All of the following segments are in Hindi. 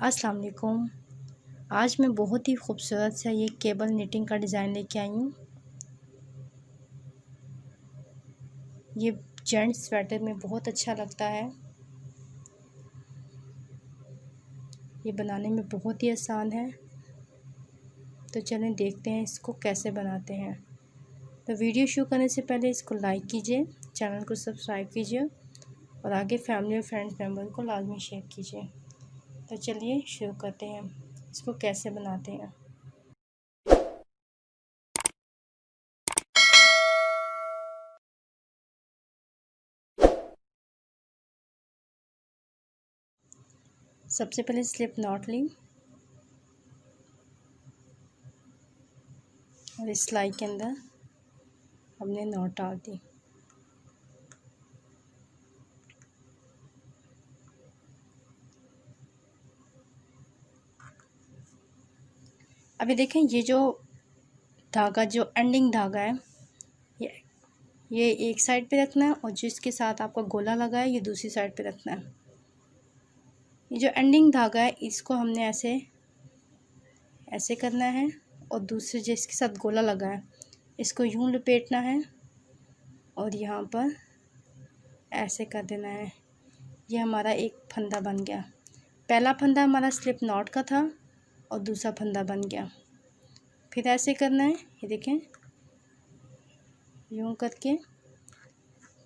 अस्सलाम वालेकुम। आज मैं बहुत ही खूबसूरत सा ये केबल निटिंग का डिज़ाइन लेके आई हूँ। ये जेंट्स स्वेटर में बहुत अच्छा लगता है। ये बनाने में बहुत ही आसान है। तो चलें देखते हैं इसको कैसे बनाते हैं। तो वीडियो शुरू करने से पहले इसको लाइक कीजिए, चैनल को सब्सक्राइब कीजिए और आगे फैमिली और फ्रेंड्स मेम्बर को लाजमी शेयर कीजिए। तो चलिए शुरू करते हैं, इसको कैसे बनाते हैं। सबसे पहले स्लिप नॉट ली और इस सिलाई के अंदर हमने नॉट डाल दी। अभी देखें, ये जो धागा, जो एंडिंग धागा है, ये एक साइड पे रखना है और जिसके साथ आपका गोला लगा है ये दूसरी साइड पे रखना है। ये जो एंडिंग धागा है इसको हमने ऐसे ऐसे करना है और दूसरे जिसके साथ गोला लगा है इसको यूं लपेटना है और यहाँ पर ऐसे कर देना है। ये हमारा एक फंदा बन गया। पहला फंदा हमारा स्लिप नॉट का था और दूसरा फंदा बन गया। फिर ऐसे करना है, ये देखें, यूं करके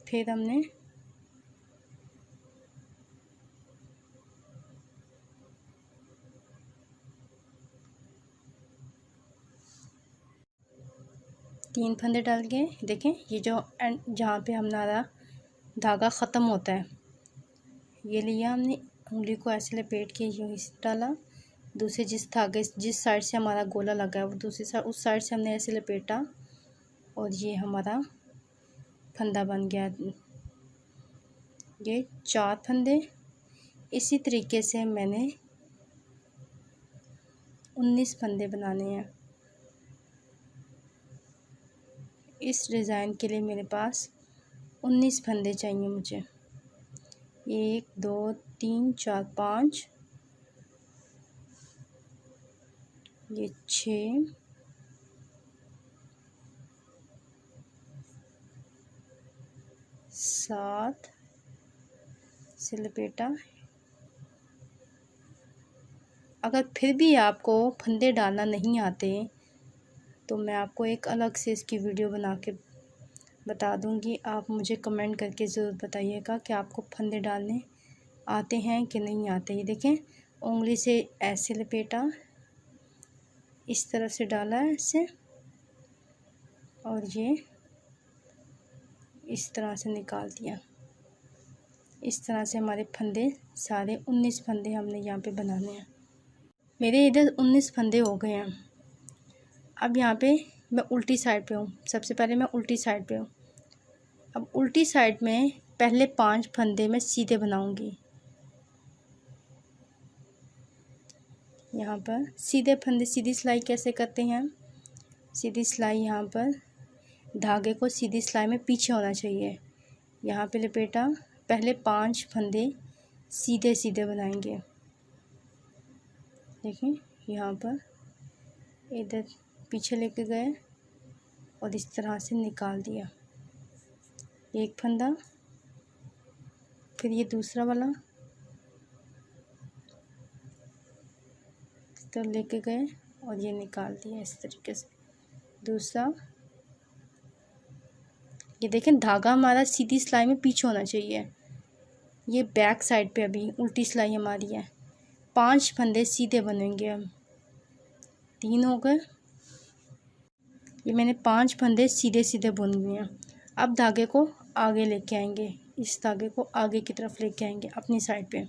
फिर हमने तीन फंदे डाल के देखें, ये जो एंड जहाँ पे हमारा धागा ख़त्म होता है ये लिया हमने, उंगली को ऐसे लपेट के यूँ डाला। दूसरे जिस साइड से हमारा गोला लगा है वो दूसरी साइड, उस साइड से हमने ऐसे लपेटा और ये हमारा फंदा बन गया। ये 4 फंदे। इसी तरीके से मैंने 19 फंदे बनाने हैं। इस डिज़ाइन के लिए मेरे पास 19 फंदे चाहिए मुझे। 1 2 3 4 5, ये 6, 7 से लपेटा। अगर फिर भी आपको फंदे डालना नहीं आते तो मैं आपको एक अलग से इसकी वीडियो बना के बता दूंगी। आप मुझे कमेंट करके ज़रूर बताइएगा कि आपको फंदे डालने आते हैं कि नहीं आते। ये देखें, उंगली से ऐसे लपेटा, इस तरफ से डाला है ऐसे और ये इस तरह से निकाल दिया। इस तरह से हमारे फंदे सारे 19 फंदे हमने यहाँ पे बनाने हैं। मेरे इधर 19 फंदे हो गए हैं। अब यहाँ पे मैं उल्टी साइड पे हूँ। सबसे पहले मैं उल्टी साइड पे हूँ। अब उल्टी साइड में पहले 5 फंदे मैं सीधे बनाऊँगी। यहाँ पर सीधे फंदे, सीधी सिलाई कैसे करते हैं? सीधी सिलाई यहाँ पर धागे को सीधी सिलाई में पीछे होना चाहिए। यहाँ पे लपेटा, पहले 5 फंदे सीधे सीधे बनाएंगे। देखें, यहाँ पर इधर पीछे लेके गए और इस तरह से निकाल दिया। एक फंदा, फिर ये दूसरा वाला तो लेके गए और ये निकाल दिया इस तरीके से। दूसरा, ये देखें, धागा हमारा सीधी सिलाई में पीछे होना चाहिए। ये बैक साइड पे अभी उल्टी सिलाई हमारी है। 5 फंदे सीधे बनेंगे। हम 3 हो गए। ये मैंने 5 फंदे सीधे सीधे बुन लिए हैं। अब धागे को आगे लेके आएंगे, इस धागे को आगे की तरफ लेके आएंगे अपनी साइड पे।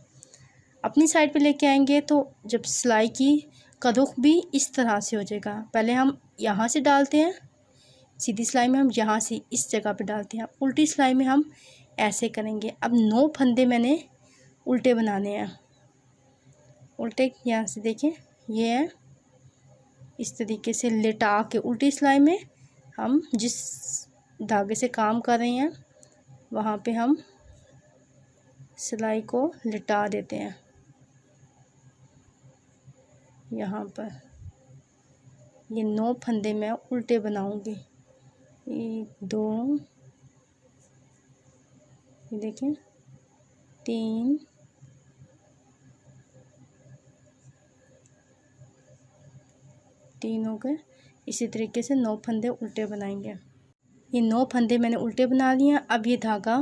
अपनी साइड पे लेके आएंगे तो जब सिलाई की कदुख भी इस तरह से हो जाएगा। पहले हम यहाँ से डालते हैं, सीधी सिलाई में हम यहाँ से इस जगह पे डालते हैं। उल्टी सिलाई में हम ऐसे करेंगे। अब 9 फंदे मैंने उल्टे बनाने हैं। उल्टे यहाँ से देखें, ये है, इस तरीके से लिटा के उल्टी सिलाई में हम जिस धागे से काम कर रहे हैं वहाँ पे हम सिलाई को लिटा देते हैं। यहाँ पर ये 9 फंदे मैं उल्टे बनाऊंगी। 1 2, ये देखें, 3 3 हो गए। इसी तरीके से 9 फंदे उल्टे बनाएंगे। ये 9 फंदे मैंने उल्टे बना लिए हैं। अब ये धागा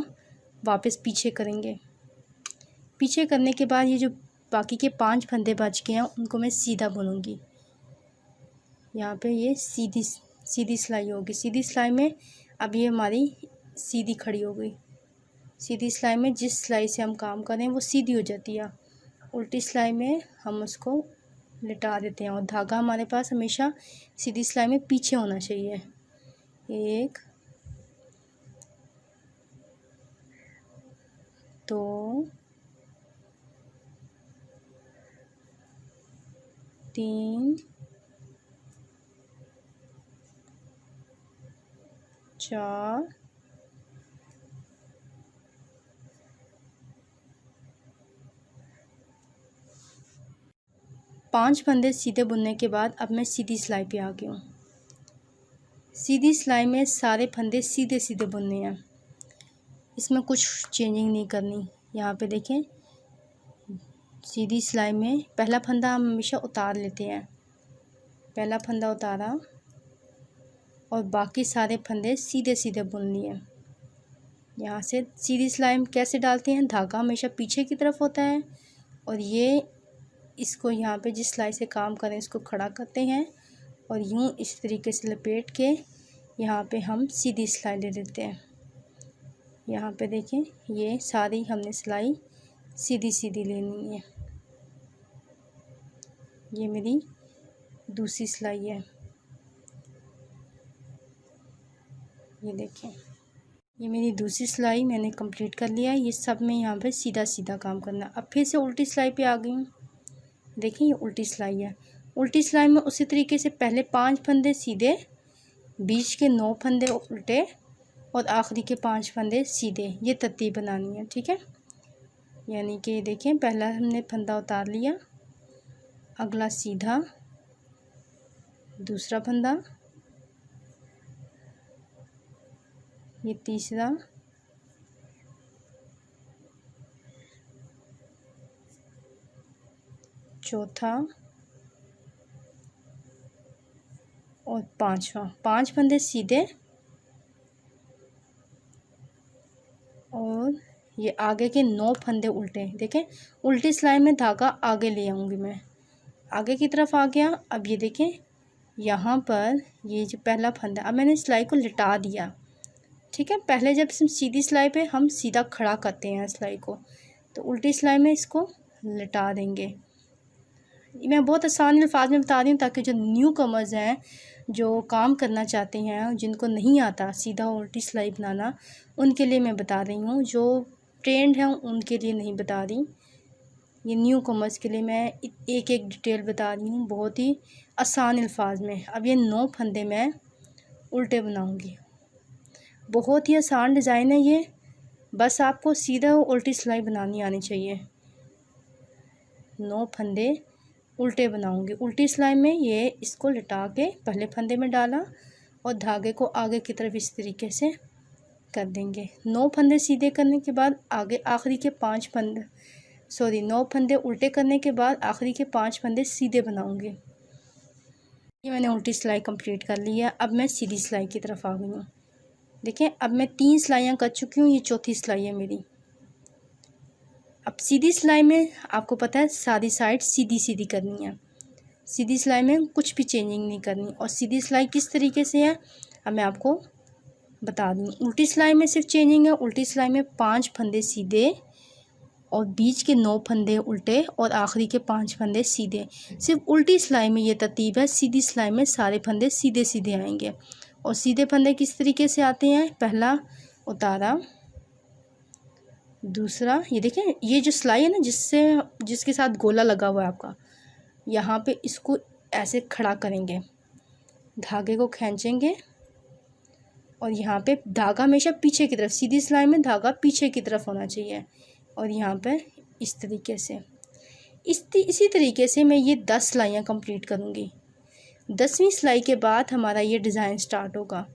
वापस पीछे करेंगे। पीछे करने के बाद ये जो बाकी के 5 फंदे बच गए हैं उनको मैं सीधा बुनूंगी। यहाँ पे ये सीधी सिलाई होगी। सीधी सिलाई में अब ये हमारी सीधी खड़ी हो गई। सीधी सिलाई में जिस सिलाई से हम काम करें वो सीधी हो जाती है। उल्टी सिलाई में हम उसको लिटा देते हैं और धागा हमारे पास हमेशा सीधी सिलाई में पीछे होना चाहिए। 1 2 3 4 5 फंदे सीधे बुनने के बाद अब मैं सीधी सिलाई पे आ गई हूँ। सीधी सिलाई में सारे फंदे सीधे सीधे बुनने हैं, इसमें कुछ चेंजिंग नहीं करनी। यहाँ पे देखें, सीधी सिलाई में पहला फंदा हम हमेशा उतार लेते हैं। पहला फंदा उतारा और बाकी सारे फंदे सीधे सीधे बुन लिए। यहाँ से सीधी सिलाई में कैसे डालते हैं, धागा हमेशा पीछे की तरफ होता है और ये इसको यहाँ पे जिस सिलाई से काम करें इसको खड़ा करते हैं और यूँ इस तरीके से लपेट के यहाँ पे हम सीधी सिलाई ले लेते हैं। यहाँ पे देखें, ये सारी हमने सिलाई सीधी सीधी लेनी है। ये मेरी दूसरी सिलाई है। ये देखें, ये मेरी दूसरी सिलाई मैंने कंप्लीट कर लिया है। ये सब में यहाँ पे सीधा सीधा काम करना। अब फिर से उल्टी सिलाई पे आ गई हूँ। देखिए, ये उल्टी सिलाई है। उल्टी सिलाई में उसी तरीके से पहले 5 फंदे सीधे, बीच के 9 फंदे उल्टे और आखिरी के 5 फंदे सीधे। ये तरतीब बनानी है, ठीक है। यानी कि देखें, पहला हमने फंदा उतार लिया, अगला सीधा, दूसरा फंदा, ये तीसरा, चौथा और 5वां। 5 फंदे सीधे और ये आगे के 9 फंदे उल्टे। देखें, उल्टी सिलाई में धागा आगे ले आऊँगी मैं, आगे की तरफ आ गया। अब ये देखें, यहाँ पर ये जो पहला फंदा, अब मैंने सिलाई को लिटा दिया, ठीक है। पहले जब सीधी सिलाई पे हम सीधा खड़ा करते हैं सिलाई को, तो उल्टी सिलाई में इसको लिटा देंगे। मैं बहुत आसान अल्फाज में बता रही हूँ ताकि जो न्यू कमर्स हैं, जो काम करना चाहते हैं, जिनको नहीं आता सीधा उल्टी सिलाई बनाना, उनके लिए मैं बता रही हूँ। जो ट्रेंड हैं उनके लिए नहीं बता रही। ये न्यू कमर्स के लिए मैं एक एक डिटेल बता रही हूँ, बहुत ही आसान अल्फाज में। अब ये 9 फंदे मैं उल्टे बनाऊँगी। बहुत ही आसान डिज़ाइन है ये, बस आपको सीधा उल्टी सिलाई बनानी आनी चाहिए। 9 फंदे उल्टे बनाऊंगी। उल्टी सिलाई में ये इसको लिटा के पहले फंदे में डाला और धागे को आगे की तरफ इस तरीके से कर देंगे। 9 फंदे सीधे करने के बाद आगे आखिरी के 5 फंदे 9 फंदे उल्टे करने के बाद आखिरी के 5 फंदे सीधे बनाऊंगी। ये मैंने उल्टी सिलाई कंप्लीट कर ली है। अब मैं सीधी सिलाई की तरफ आ गई हूँ। देखें, अब मैं 3 सिलाइयाँ कर चुकी हूँ, ये चौथी सिलाई है मेरी। अब सीधी सिलाई में आपको पता है सारी साइड सीधी सीधी करनी है। सीधी सिलाई में कुछ भी चेंजिंग नहीं करनी। और सीधी सिलाई किस तरीके से है अब मैं आपको बता दूँ। उल्टी सिलाई में सिर्फ चेंजिंग है। उल्टी सिलाई में 5 फंदे सीधे और बीच के 9 फंदे उल्टे और आखिरी के 5 फंदे सीधे। सिर्फ उल्टी सिलाई में ये तरतीब है। सीधी सिलाई में सारे फंदे सीधे सीधे आएंगे। और सीधे फंदे किस तरीके से आते हैं, पहला उतारा, दूसरा, ये देखें, ये जो सिलाई है ना जिसके साथ गोला लगा हुआ है आपका, यहाँ पे इसको ऐसे खड़ा करेंगे, धागे को खींचेंगे और यहाँ पे धागा हमेशा पीछे की तरफ, सीधी सिलाई में धागा पीछे की तरफ होना चाहिए। और यहाँ पे इस तरीके से इसी तरीके से मैं ये 10 सिलाइयाँ कंप्लीट करूँगी। 10वीं सिलाई के बाद हमारा ये डिज़ाइन स्टार्ट होगा।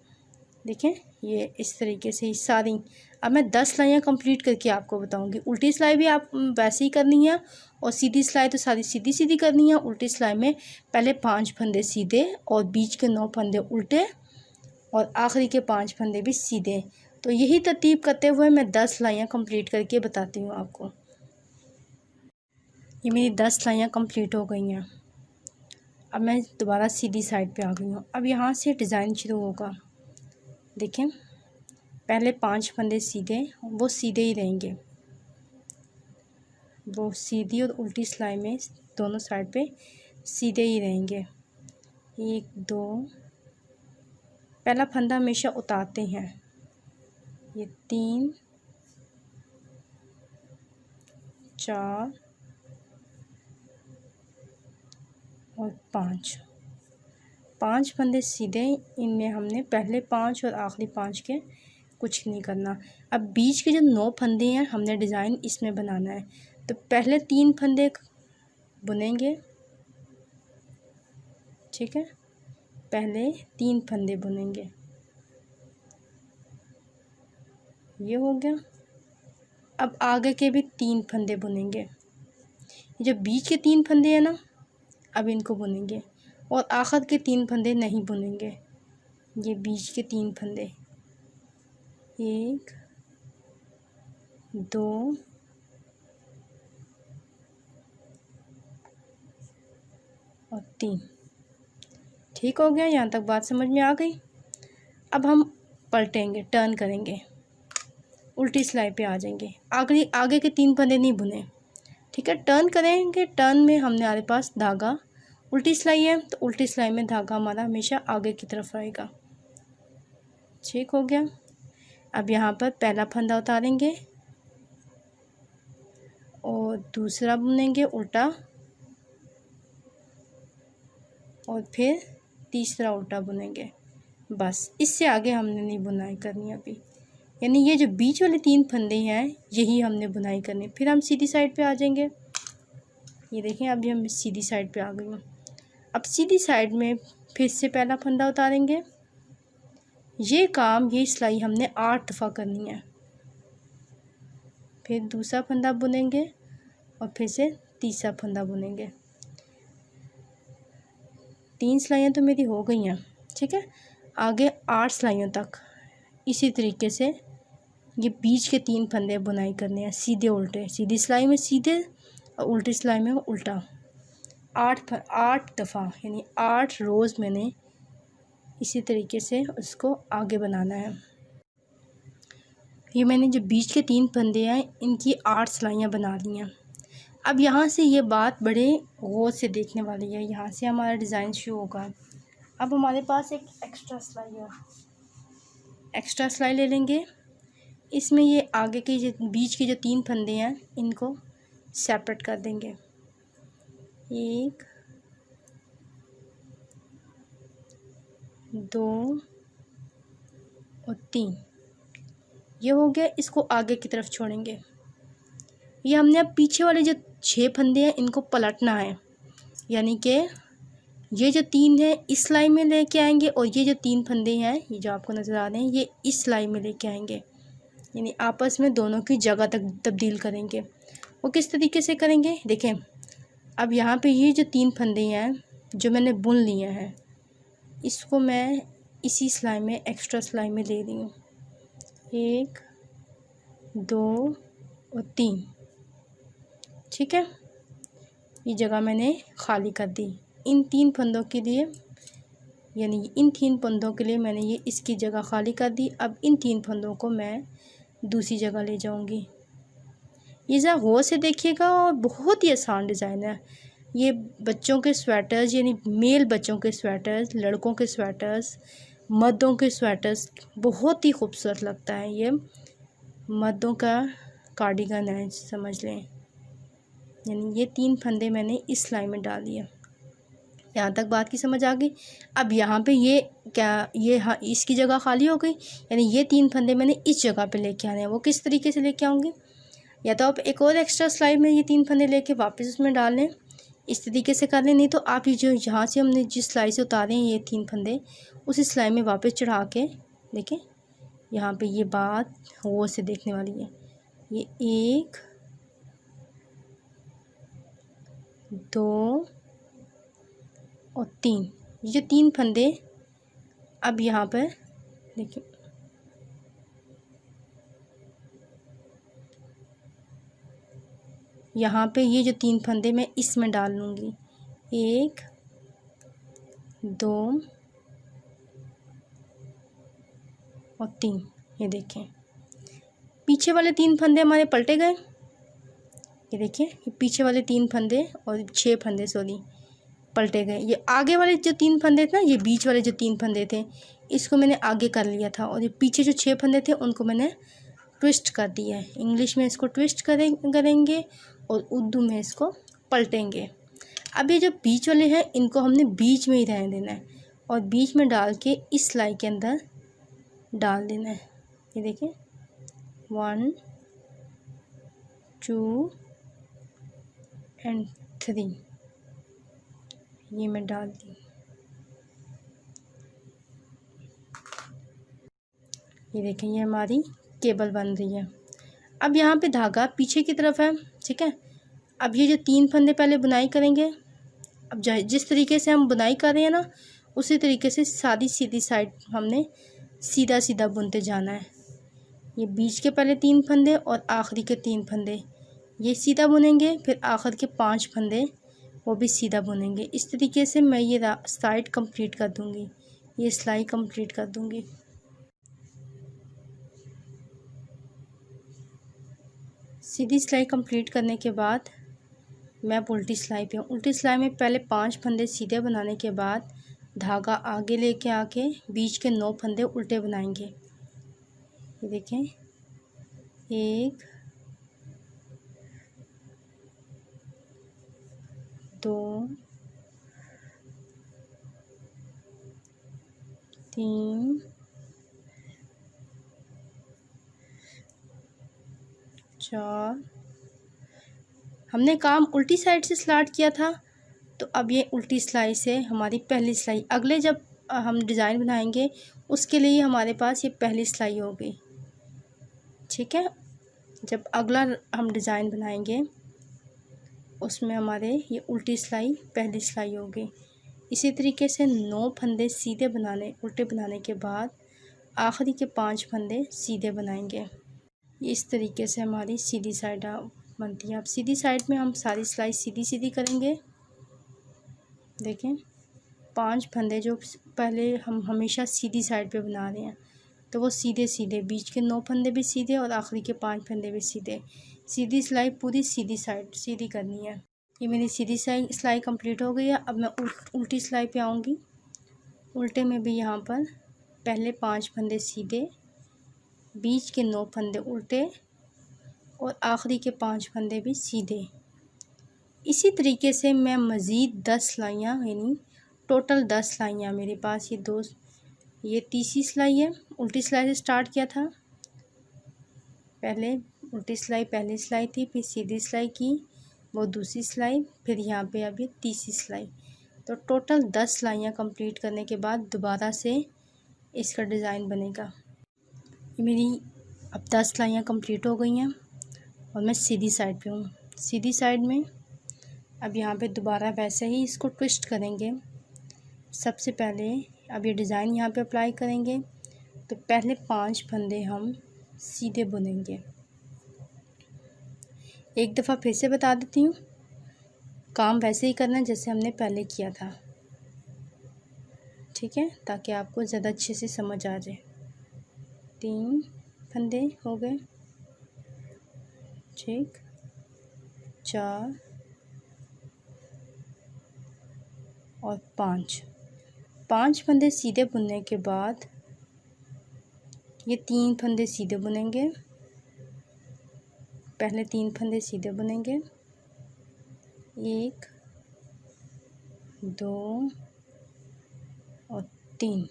देखें ये इस तरीके से सारी। अब मैं 10 सिलाइयाँ कंप्लीट करके आपको बताऊंगी। उल्टी सिलाई भी आप वैसे ही करनी है और सीधी सिलाई तो सारी सीधी सीधी करनी है। उल्टी सिलाई में पहले 5 फंदे सीधे और बीच के 9 फंदे उल्टे और आखिरी के 5 फंदे भी सीधे। तो यही तरतीब करते हुए मैं 10 सिलाइयाँ कंप्लीट करके बताती हूँ आपको। ये मेरी 10 सिलाइयाँ कंप्लीट हो गई हैं। अब मैं दोबारा सीधी साइड पे आ गई हूँ। अब यहाँ से डिज़ाइन शुरू होगा। देखें पहले 5 फंदे सीधे, वो सीधे ही रहेंगे, वो सीधी और उल्टी सिलाई में दोनों साइड पे सीधे ही रहेंगे। 1 2, पहला फंदा हमेशा उतारते हैं। ये 3 4 और 5 फंदे सीधे, इनमें हमने पहले 5 और आखिरी 5 के कुछ नहीं करना। अब बीच के जो 9 फंदे हैं हमने डिज़ाइन इसमें बनाना है। तो पहले 3 फंदे बुनेंगे, ठीक है, पहले 3 फंदे बुनेंगे, ये हो गया। अब आगे के भी 3 फंदे बुनेंगे। जो बीच के 3 फंदे हैं ना, अब इनको बुनेंगे और आखिर के 3 फंदे नहीं बुनेंगे। ये बीच के 3 फंदे, 1 2 और 3। ठीक हो गया, यहाँ तक बात समझ में आ गई। अब हम पलटेंगे, टर्न करेंगे, उल्टी सिलाई पे आ जाएंगे। आगे के 3 फंदे नहीं बुने, ठीक है। टर्न करेंगे, टर्न में हमने हमारे पास धागा, उल्टी सिलाई है तो उल्टी सिलाई में धागा हमारा हमेशा आगे की तरफ आएगा। ठीक हो गया। अब यहाँ पर पहला फंदा उतारेंगे और दूसरा बुनेंगे उल्टा और फिर तीसरा उल्टा बुनेंगे। बस इससे आगे हमने नहीं बुनाई करनी अभी। यानी ये जो बीच वाले 3 फंदे हैं यही हमने बुनाई करनी। फिर हम सीधी साइड पे आ जाएंगे। ये देखें अभी हम सीधी साइड पे आ गई हूँ। अब सीधी साइड में फिर से पहला फंदा उतारेंगे। ये काम, ये सिलाई हमने 8 दफ़ा करनी है। फिर दूसरा फंदा बुनेंगे और फिर से तीसरा फंदा बुनेंगे। 3 सिलाइयाँ तो मेरी हो गई हैं, ठीक है। आगे 8 सिलाइयों तक इसी तरीके से ये बीच के 3 फंदे बुनाई करने हैं, सीधे उल्टे। सीधी सिलाई में सीधे और उल्टी सिलाई में उल्टा। 8 दफ़ा यानी 8 रोज़ मैंने इसी तरीके से उसको आगे बनाना है। ये मैंने जो बीच के 3 फंदे हैं इनकी 8 सिलाइयाँ बना ली हैं। अब यहाँ से ये बात बड़े गौर से देखने वाली है। यहाँ से हमारा डिज़ाइन शुरू होगा। अब हमारे पास एक एक्स्ट्रा सिलाई है, एक्स्ट्रा सिलाई ले लेंगे। इसमें ये आगे के जो बीच के जो 3 फंदे हैं इनको सेपरेट कर देंगे। 1 2 और 3, ये हो गया। इसको आगे की तरफ छोड़ेंगे। ये हमने अब पीछे वाले जो 6 फंदे हैं इनको पलटना है। यानी कि ये जो 3 है इस सिलाई में लेके आएंगे और ये जो 3 फंदे हैं ये जो आपको नज़र आ रहे हैं ये इस सिलाई में लेके आएंगे। यानी आपस में दोनों की जगह तक तब्दील करेंगे। वो किस तरीके से करेंगे देखें। अब यहाँ पे ये जो 3 फंदे हैं जो मैंने बुन लिए हैं इसको मैं इसी सिलाई में, एक्स्ट्रा सिलाई में ले रही हूँ। 1 2 और 3, ठीक है। ये जगह मैंने खाली कर दी इन 3 फंदों के लिए। यानी इन 3 फंदों के लिए मैंने ये इसकी जगह खाली कर दी। अब इन 3 फंदों को मैं दूसरी जगह ले जाऊंगी। ये ज़रा गौर से देखिएगा और बहुत ही आसान डिज़ाइन है। ये बच्चों के स्वेटर्स, यानी मेल बच्चों के स्वेटर्स, लड़कों के स्वेटर्स, मर्दों के स्वेटर्स, बहुत ही खूबसूरत लगता है। ये मर्दों का कार्डिगन है समझ लें। यानी ये 3 फंदे मैंने इस सिलाई में डाल दिए। यहाँ तक बात की समझ आ गई। अब यहाँ पे ये क्या, ये हाँ इसकी जगह खाली हो गई। यानी ये 3 फंदे मैंने इस जगह पे लेके आने हैं। वो किस तरीके से लेके आऊँगी, या तो आप एक और एक्स्ट्रा सिलाई में ये 3 फंदे लेके वापस उसमें डाल लें, इस तरीके से कर लें। नहीं तो आप ये जो यहाँ से हमने जिस सिलाई से उतारे हैं ये 3 फंदे, उसी सिलाई में वापस चढ़ा के देखें। यहाँ पे ये बात गौर से देखने वाली है। ये 1 2 और 3, ये जो 3 फंदे अब यहाँ पर देखिए, यहाँ पे ये जो 3 फंदे मैं इसमें डाल लूँगी। 1 2 और 3, ये देखें पीछे वाले 3 फंदे हमारे पलटे गए। ये देखिए ये पीछे वाले 3 फंदे और 6 फंदे सॉरी पलटे गए। ये आगे वाले जो 3 फंदे थे ना, ये बीच वाले जो 3 फंदे थे, इसको मैंने आगे कर लिया था, और ये पीछे जो 6 फंदे थे उनको मैंने ट्विस्ट कर दिया है। इंग्लिश में इसको ट्विस्ट करेंगे और उर्दू में इसको पलटेंगे। अब ये जो बीच वाले हैं इनको हमने बीच में ही रहने देना है, और बीच में डाल के इस सिलाई के अंदर डाल देना है। ये देखिए 1 2 एंड 3, ये मैं डाल दी। ये देखें ये हमारी केबल बन रही है। अब यहाँ पे धागा पीछे की तरफ है, ठीक है। अब ये जो 3 फंदे पहले बुनाई करेंगे, अब जिस तरीके से हम बुनाई कर रहे हैं ना, उसी तरीके से सादी सीधी साइड हमने सीधा सीधा बुनते जाना है। ये बीच के पहले 3 फंदे और आखिरी के 3 फंदे ये सीधा बुनेंगे, फिर आखिर के 5 फंदे वो भी सीधा बुनेंगे। इस तरीके से मैं ये साइड कंप्लीट कर दूँगी, ये सिलाई कंप्लीट कर दूँगी। सीधी सिलाई कंप्लीट करने के बाद मैं अब उल्टी सिलाई पे हूँ। उल्टी सिलाई में पहले 5 फंदे सीधे बनाने के बाद धागा आगे लेके आके बीच के 9 फंदे उल्टे बनाएंगे। ये देखें 1 2 3 4, हमने काम उल्टी साइड से स्टार्ट किया था, तो अब ये उल्टी सिलाई से हमारी पहली सिलाई, अगले जब हम डिज़ाइन बनाएंगे उसके लिए हमारे पास ये पहली सिलाई होगी, ठीक है। जब अगला हम डिज़ाइन बनाएंगे उसमें हमारे ये उल्टी सिलाई पहली सिलाई होगी। इसी तरीके से 9 फंदे सीधे बनाने उल्टे बनाने के बाद आखिरी के 5 फंदे सीधे बनाएंगे। इस तरीके से हमारी सीधी साइड बनती है। अब सीधी साइड में हम सारी सिलाई सीधी सीधी करेंगे। देखें 5 फंदे जो पहले हम हमेशा सीधी साइड पे बना रहे हैं, तो वो सीधे सीधे, बीच के 9 फंदे भी सीधे और आखिरी के 5 फंदे भी सीधे। सीधी सिलाई पूरी सीधी साइड सीधी करनी है। ये मेरी सीधी सिलाई कंप्लीट हो गई है। अब मैं उल्टी सिलाई पे आऊँगी। उल्टे में भी यहाँ पर पहले 5 फंदे सीधे, बीच के 9 फंदे उल्टे और आखिरी के 5 फंदे भी सीधे। इसी तरीके से मैं मज़ीद 10 सिलाइयाँ, यानी टोटल 10 सिलाइयाँ मेरे पास, ये तीसरी सिलाई है। उल्टी सिलाई से स्टार्ट किया था, पहले उल्टी सिलाई पहली सिलाई थी, फिर सीधी सिलाई की, वो दूसरी सिलाई, फिर यहाँ पे अब ये तीसरी सिलाई। तो टोटल 10 सिलाइयाँ कंप्लीट करने के बाद दोबारा से इसका डिज़ाइन बनेगा। मेरी अब 10 सिलाइयाँ कंप्लीट हो गई हैं और मैं सीधी साइड पे हूँ। सीधी साइड में अब यहाँ पे दोबारा वैसे ही इसको ट्विस्ट करेंगे। सबसे पहले अब ये डिज़ाइन यहाँ पे अप्लाई करेंगे, तो पहले 5 फंदे हम सीधे बुनेंगे। एक दफ़ा फिर से बता देती हूँ, काम वैसे ही करना है जैसे हमने पहले किया था, ठीक है, ताकि आपको ज़्यादा अच्छे से समझ आ जाए। 3 फंदे हो गए, ठीक, 4 और 5 फंदे सीधे बुनने के बाद ये 3 फंदे सीधे बुनेंगे। पहले 3 फंदे सीधे बुनेंगे, 1 2 और 3।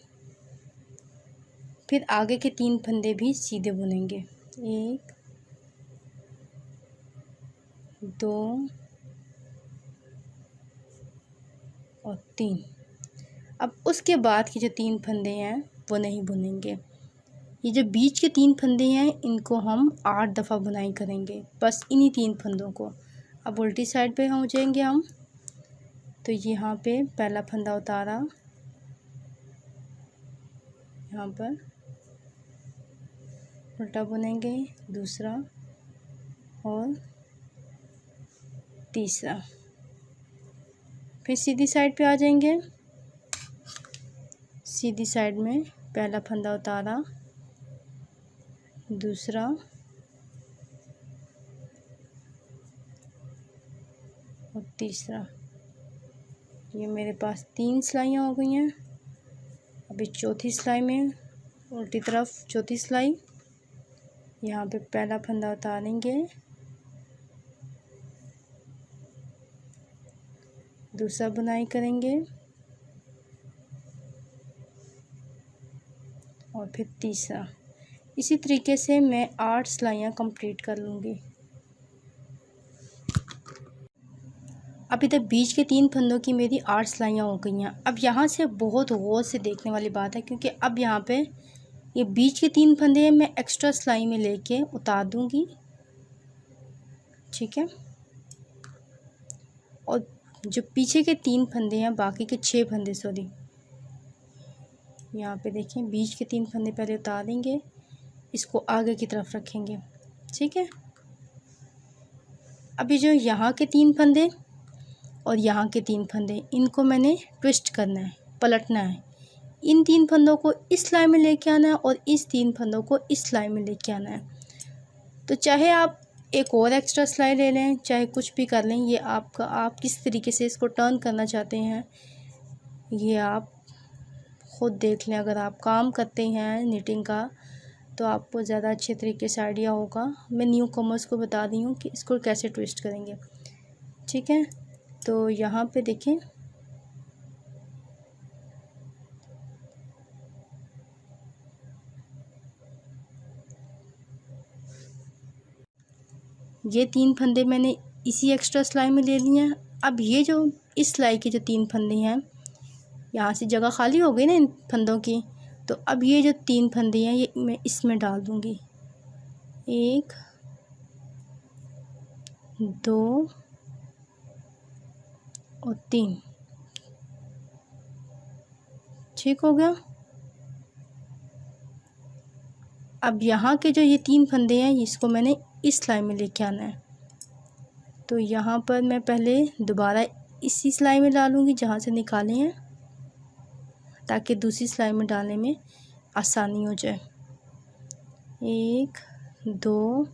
फिर आगे के 3 फंदे भी सीधे बुनेंगे, 1 2 और 3। अब उसके बाद के जो 3 फंदे हैं वो नहीं बुनेंगे। ये जो बीच के 3 फंदे हैं इनको हम 8 दफ़ा बुनाई करेंगे, बस इन्हीं 3 फंदों को। अब उल्टी साइड पे हो जाएंगे हम। तो यहाँ पे पहला फंदा उतारा, यहाँ पर उल्टा बुनेंगे, दूसरा और तीसरा। फिर सीधी साइड पे आ जाएंगे। सीधी साइड में पहला फंदा उतारा, दूसरा और तीसरा। ये मेरे पास 3 सिलाइयाँ हो गई हैं। अभी चौथी सिलाई में उल्टी तरफ चौथी सिलाई, यहाँ पे पहला फंदा उतारेंगे, दूसरा बुनाई करेंगे और फिर तीसरा। इसी तरीके से मैं 8 सिलाइयाँ कंप्लीट कर लूँगी। अभी तक बीच के 3 फंदों की मेरी 8 सिलाइयाँ हो गई हैं। अब यहाँ से बहुत गौर से देखने वाली बात है, क्योंकि अब यहाँ पे ये बीच के 3 फंदे हैं, मैं एक्स्ट्रा सिलाई में लेके उतार दूँगी, ठीक है। और जो पीछे के 3 फंदे हैं, बाकी के 6 फंदे सॉरी, यहाँ पे देखें बीच के 3 फंदे पहले उतार देंगे, इसको आगे की तरफ रखेंगे, ठीक है। अभी जो यहाँ के 3 फंदे और यहाँ के 3 फंदे, इनको मैंने ट्विस्ट करना है, पलटना है। इन 3 फंदों को इस सिलाई में लेके आना है और इस 3 फंदों को इस सिलाई में लेके आना है। तो चाहे आप एक और एक्स्ट्रा सिलाई ले लें, चाहे कुछ भी कर लें, ये आपका, आप किस तरीके से इसको टर्न करना चाहते हैं ये आप ख़ुद देख लें। अगर आप काम करते हैं निटिंग का तो आपको ज़्यादा अच्छे तरीके से आइडिया होगा। मैं न्यू कमर्स को बता दी हूँ कि इसको कैसे ट्विस्ट करेंगे, ठीक है। तो यहाँ पे देखें ये 3 फंदे मैंने इसी एक्स्ट्रा सिलाई में ले लिए हैं। अब ये जो इस सिलाई के जो 3 फंदे हैं, यहाँ से जगह खाली हो गई ना इन फंदों की, तो अब ये जो 3 फंदे हैं ये मैं इसमें डाल दूँगी। 1 2 और 3, ठीक हो गया। अब यहाँ के जो ये 3 फंदे हैं इसको मैंने इस सिलाई में लेके आना है। तो यहाँ पर मैं पहले दोबारा इसी सिलाई में डालूँगी जहाँ से निकाले हैं, ताकि दूसरी सिलाई में डालने में आसानी हो जाए। 1 2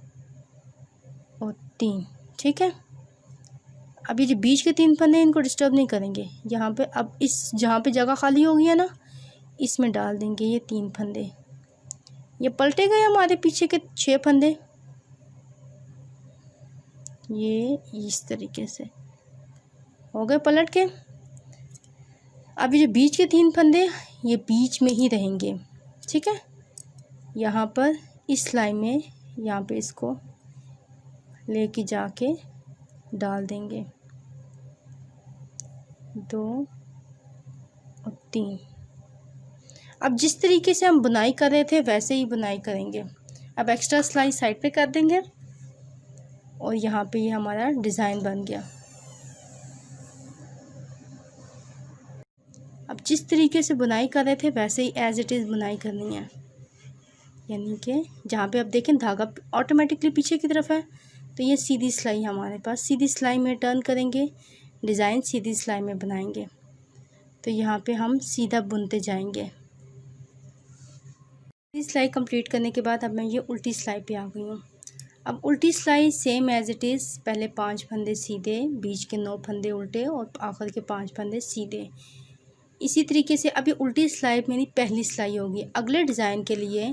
और 3, ठीक है। अब ये जो बीच के 3 फंदे इनको डिस्टर्ब नहीं करेंगे। यहाँ पे अब इस जहाँ पे जगह खाली होगी है ना, इसमें डाल देंगे ये 3 फंदे। ये पलटे गए हमारे पीछे के 6 फंदे, ये इस तरीके से हो गए पलट के। अब ये जो बीच के 3 फंदे ये बीच में ही रहेंगे, ठीक है। यहाँ पर इस सिलाई में यहाँ पे इसको लेके जाके डाल देंगे, 2 और 3। अब जिस तरीके से हम बुनाई कर रहे थे वैसे ही बुनाई करेंगे। अब एक्स्ट्रा सिलाई साइड पे कर देंगे और यहाँ पे ये हमारा डिज़ाइन बन गया। अब जिस तरीके से बुनाई कर रहे थे वैसे ही एज इट इज़ बुनाई करनी है, यानी कि जहाँ पे आप देखें धागा ऑटोमेटिकली पीछे की तरफ है, तो ये सीधी सिलाई हमारे पास, सीधी सिलाई में टर्न करेंगे, डिज़ाइन सीधी सिलाई में बनाएंगे। तो यहाँ पे हम सीधा बुनते जाएंगे। सिलाई कंप्लीट करने के बाद अब मैं ये उल्टी सिलाई पे आ गई हूँ। अब उल्टी सिलाई सेम एज इट इज़, पहले 5 फंदे सीधे, बीच के 9 फंदे उल्टे और आखिर के 5 फंदे सीधे। इसी तरीके से अभी उल्टी सिलाई मेरी पहली सिलाई होगी। अगले डिज़ाइन के लिए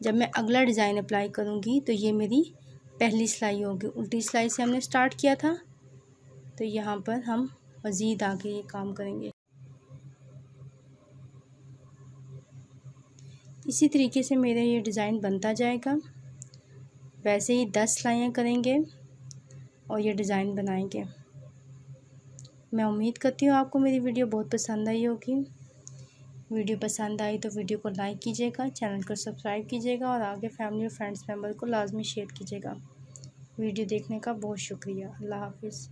जब मैं अगला डिज़ाइन अप्लाई करूँगी तो ये मेरी पहली सिलाई होगी। उल्टी सिलाई से हमने स्टार्ट किया था, तो यहाँ पर हम मज़ीद आगे ये काम करेंगे। इसी तरीके से मेरा ये डिज़ाइन बनता जाएगा। वैसे ही 10 सिलाइयाँ करेंगे और ये डिज़ाइन बनाएंगे। मैं उम्मीद करती हूँ आपको मेरी वीडियो बहुत पसंद आई होगी। वीडियो पसंद आई तो वीडियो को लाइक कीजिएगा, चैनल को सब्सक्राइब कीजिएगा और आगे फैमिली और फ्रेंड्स मेम्बर को लाजमी शेयर कीजिएगा। वीडियो देखने का बहुत शुक्रिया। अल्लाह हाफिज़।